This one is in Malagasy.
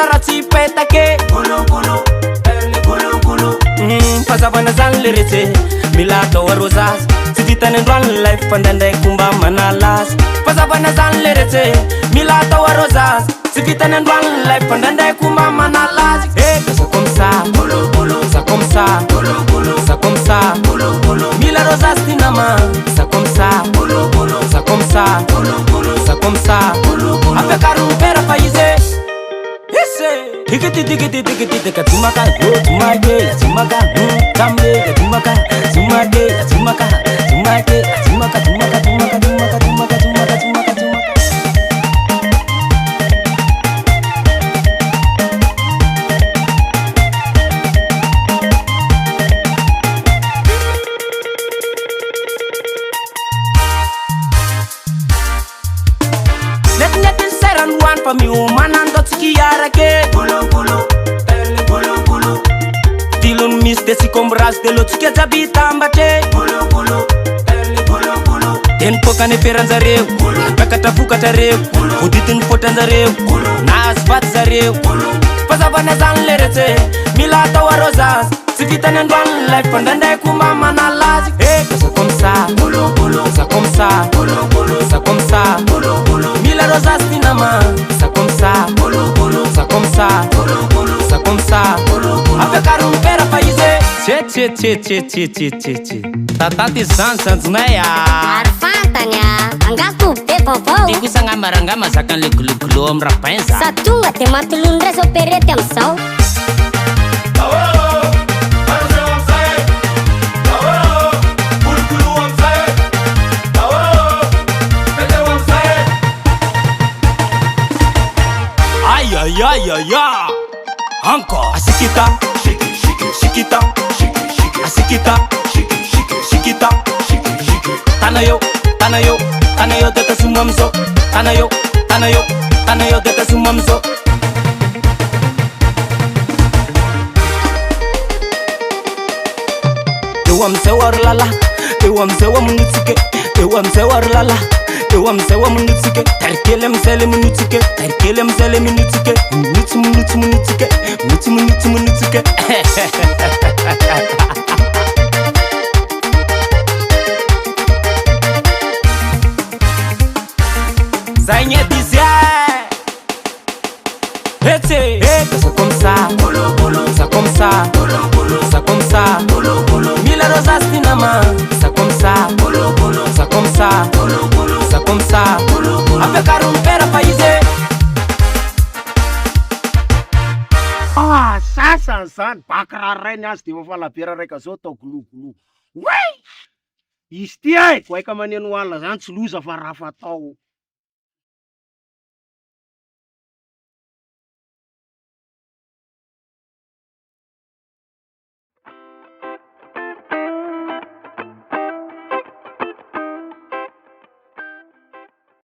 mila raha tsy petake goulou goulou goulou goulou fazavana zany le retse mila atao arosage tsy vitany androany life fandaindray komba manalazy fazavana zany le retse mila atao arosage tsy vitany androany life fandaindray komba manalazy ça comme ça goulou goulou ça comme ça goulou goulou ça comme ça goulou goulou mila arosage tinama ça comme ça goulou goulou ça comme ça goulou goulou ça comme ça goulou goulou afekaro pera paise Digiti digiti digiti digiti tumaka tumake tumaka tambe tumaka tumake tumaka tumake tumaka tumaka tumaka tumaka tumaka tumaka tumaka Let me get set on one for me woman and dot kiarake de si combras de lo tsuke zabita mbate goulou goulou goulou goulou den pokane peranzareu bakata fukatareu uditin potanzareu nas vatzareu fazavana zan lerete mila tawarozas si vitane ndwan life pandanda kuma manalazi ça comme ça goulou goulou ça comme ça goulou goulou ça comme ça goulou goulou mila rosas tinama ça comme ça goulou goulou ça comme ça goulou goulou ça comme ça goulou goulou afekaro pera paise Tatati sansantsnaya Arfantanya Angaku pepopo Diku sanga marangama sakan le gulu-gulu om rapensa Satunga te matulundre so perete amsau Ay ay ay ay ay Encore Asikita Shiki shiki shikita Asikita, shiki, shiki, shikita, shiki, shiki. Tanayo, tanayo, tanayo deta sumamzo. Tanayo, tanayo, tanayo deta sumamzo. Ewam sewar lala, ewam sewa munutike, ewam sewar lala, ewam sewa munutike. Terkelem sele munutike, terkelem sele munutike. Munutike, munutike, munutike, munutike. Zagnetizia ça comme ça goulou goulou ça comme ça goulou goulou ça comme ça goulou goulou mila rosas tinama ça comme ça goulou goulou ça comme ça goulou goulou ça comme ça goulou goulou afekaro pera paise Sasa san bakrareny azy de fa lapera raika zao tao goulou goulou Wey! Izy ty ay ko aika maneno alina zany tsy loza fa raha fatao